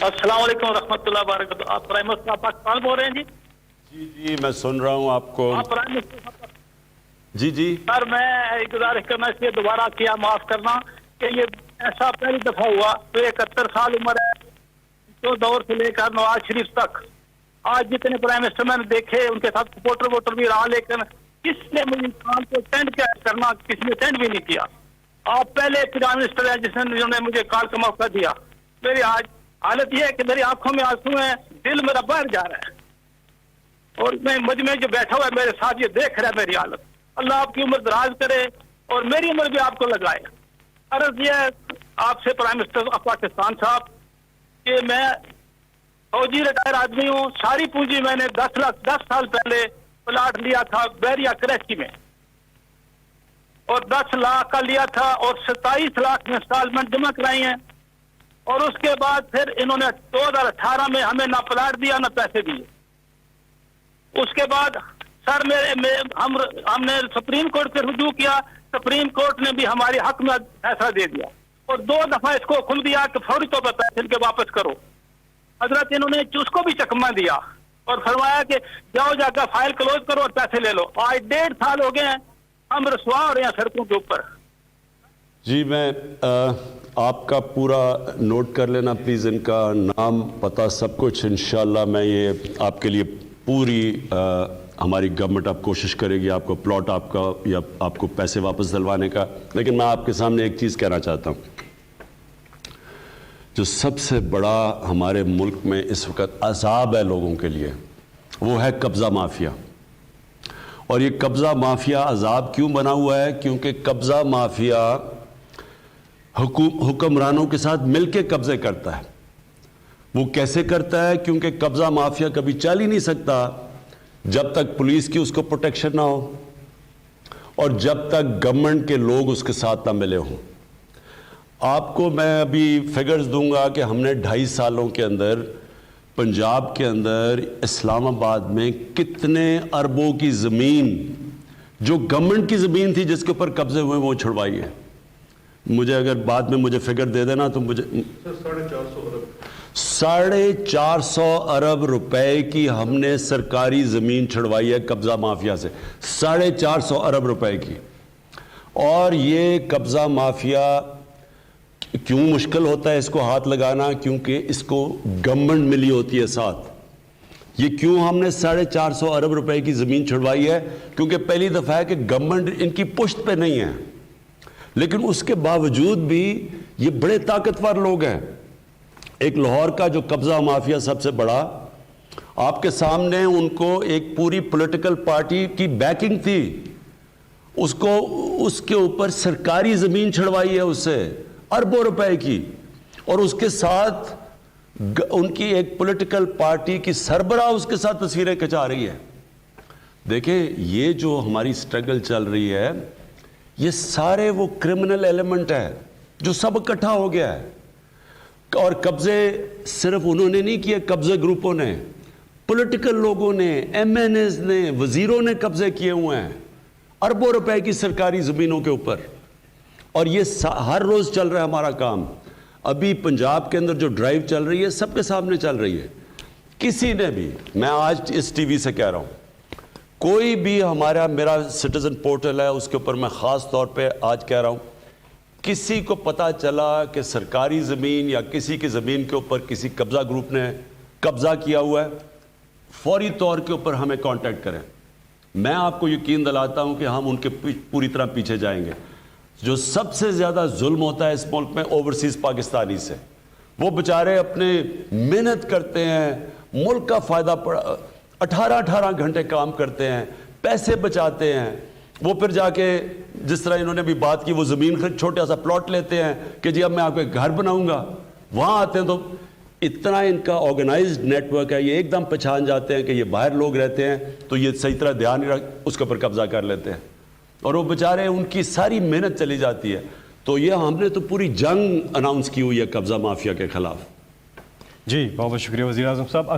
السلام علیکم ورحمۃ اللہ وبرکاتہ. آپ پرائم منسٹر آف پاکستان بول رہے ہیں جی؟ جی میں سن رہا ہوں آپ کو. آپ پرائم منسٹر جی سر، میں گزارش کرنا اس لیے دوبارہ کیا، معاف کرنا کہ یہ ایسا پہلی دفعہ ہوا تو 71 سال عمر ہے تو دور سے لے کر نواز شریف تک آج جتنے پرائم منسٹر میں نے دیکھے ان کے ساتھ سپورٹر ووٹر بھی رہا، لیکن کس نے مجھے انسان کو اٹینڈ کیا کرنا، کسی نے اٹینڈ بھی نہیں کیا. آپ پہلے پرائم منسٹر ہیں جنہوں نے مجھے کال کا موقع دیا. میری آج حالت یہ ہے کہ میری آنکھوں میں آنسو ہیں، دل میرا باہر جا رہا ہے، اور میں مجمع جو بیٹھا ہوا ہے میرے ساتھ یہ دیکھ رہا ہے میری حالت. اللہ آپ کی عمر دراز کرے اور میری عمر بھی آپ کو لگائے. عرض یہ ہے آپ سے پرائم منسٹر آف پاکستان صاحب کہ میں فوجی ریٹائر آدمی ہوں. ساری پونجی میں نے 10 سال پہلے پلاٹ لیا تھا بیریا کراچی میں، اور 10 لاکھ کا لیا تھا اور 27 لاکھ میں انسٹالمنٹ جمع کرائی ہیں. اور اس کے بعد پھر انہوں نے 2018 میں ہمیں نہ پلاٹ دیا نہ پیسے دیے. اس کے بعد سر ہم نے سپریم کورٹ پہ رجوع کیا، سپریم کورٹ نے بھی ہمارے حق میں فیصلہ دے دیا اور 2 دفعہ اس کو کھل دیا کہ فوری طور پر پیسے ان کے واپس کرو. حضرت انہوں نے اس کو بھی چکمہ دیا اور فرمایا کہ جاؤ جا کر فائل کلوز کرو اور پیسے لے لو. آج 1.5 سال ہو گئے ہیں، ہم رسوا ہو رہے ہیں سڑکوں کے اوپر. جی میں آپ کا پورا نوٹ کر لینا پلیز، ان کا نام پتہ سب کچھ. انشاءاللہ میں یہ آپ کے لیے پوری ہماری گورنمنٹ اب کوشش کرے گی آپ کو پلاٹ آپ کا یا آپ کو پیسے واپس دلوانے کا. لیکن میں آپ کے سامنے ایک چیز کہنا چاہتا ہوں. جو سب سے بڑا ہمارے ملک میں اس وقت عذاب ہے لوگوں کے لیے وہ ہے قبضہ مافیا. اور یہ قبضہ مافیا عذاب کیوں بنا ہوا ہے؟ کیونکہ قبضہ مافیا حکمرانوں کے ساتھ مل کے قبضے کرتا ہے. وہ کیسے کرتا ہے؟ کیونکہ قبضہ مافیا کبھی چل ہی نہیں سکتا جب تک پولیس کی اس کو پروٹیکشن نہ ہو اور جب تک گورنمنٹ کے لوگ اس کے ساتھ نہ ملے ہوں. آپ کو میں ابھی فگرز دوں گا کہ ہم نے 2.5 سالوں کے اندر پنجاب کے اندر اسلام آباد میں کتنے اربوں کی زمین جو گورنمنٹ کی زمین تھی جس کے اوپر قبضے ہوئے وہ چھڑوائی ہے. مجھے اگر بعد میں مجھے فگر دے دینا تو مجھے 450 ارب روپے کی ہم نے سرکاری زمین چھڑوائی ہے قبضہ مافیا سے. 450 ارب روپے کی. اور یہ قبضہ مافیا کیوں مشکل ہوتا ہے اس کو ہاتھ لگانا؟ کیونکہ اس کو گورنمنٹ ملی ہوتی ہے ساتھ. یہ کیوں ہم نے 450 ارب روپے کی زمین چھڑوائی ہے؟ کیونکہ پہلی دفعہ ہے کہ گورنمنٹ ان کی پشت پہ نہیں ہے، لیکن اس کے باوجود بھی یہ بڑے طاقتور لوگ ہیں. ایک لاہور کا جو قبضہ مافیا سب سے بڑا، آپ کے سامنے ان کو ایک پوری پولیٹیکل پارٹی کی بیکنگ تھی، اس کو اس کے اوپر سرکاری زمین چھڑوائی ہے اس سے اربوں روپے کی، اور اس کے ساتھ ان کی ایک پولیٹیکل پارٹی کی سربراہ اس کے ساتھ تصویریں کھچا رہی ہے. دیکھیں یہ جو ہماری سٹرگل چل رہی ہے یہ سارے وہ کرمنل ایلیمنٹ ہے جو سب اکٹھا ہو گیا ہے. اور قبضے صرف انہوں نے نہیں کیے، قبضے گروپوں نے، پولیٹیکل لوگوں نے، ایم این ایز نے، وزیروں نے قبضے کیے ہوئے ہیں اربوں روپے کی سرکاری زمینوں کے اوپر. اور یہ ہر روز چل رہا ہے ہمارا کام. ابھی پنجاب کے اندر جو ڈرائیو چل رہی ہے سب کے سامنے چل رہی ہے. کسی نے بھی، میں آج اس ٹی وی سے کہہ رہا ہوں، کوئی بھی میرا سٹیزن پورٹل ہے اس کے اوپر میں خاص طور پہ آج کہہ رہا ہوں، کسی کو پتا چلا کہ سرکاری زمین یا کسی کی زمین کے اوپر کسی قبضہ گروپ نے قبضہ کیا ہوا ہے، فوری طور کے اوپر ہمیں کانٹیکٹ کریں. میں آپ کو یقین دلاتا ہوں کہ ہم ان کے پوری طرح پیچھے جائیں گے. جو سب سے زیادہ ظلم ہوتا ہے اس ملک میں اوورسیز پاکستانی سے، وہ بیچارے اپنے محنت کرتے ہیں، ملک کا فائدہ 18 گھنٹے کام کرتے ہیں، پیسے بچاتے ہیں، وہ پھر جا کے جس طرح انہوں نے بھی بات کی وہ زمین چھوٹا سا پلاٹ لیتے ہیں کہ جی اب میں آپ کو ایک گھر بناؤں گا. وہاں آتے ہیں تو اتنا ان کا آرگنائزڈ نیٹ ورک ہے، یہ ایک دم پہچان جاتے ہیں کہ یہ باہر لوگ رہتے ہیں تو یہ صحیح طرح دھیان نہیں رکھ اس کے اوپر قبضہ کر لیتے ہیں، اور وہ بیچارے ان کی ساری محنت چلی جاتی ہے. تو یہ ہم نے تو پوری جنگ اناؤنس کی ہوئی ہے قبضہ مافیا کے خلاف. جی بہت بہت شکریہ وزیر اعظم صاحب.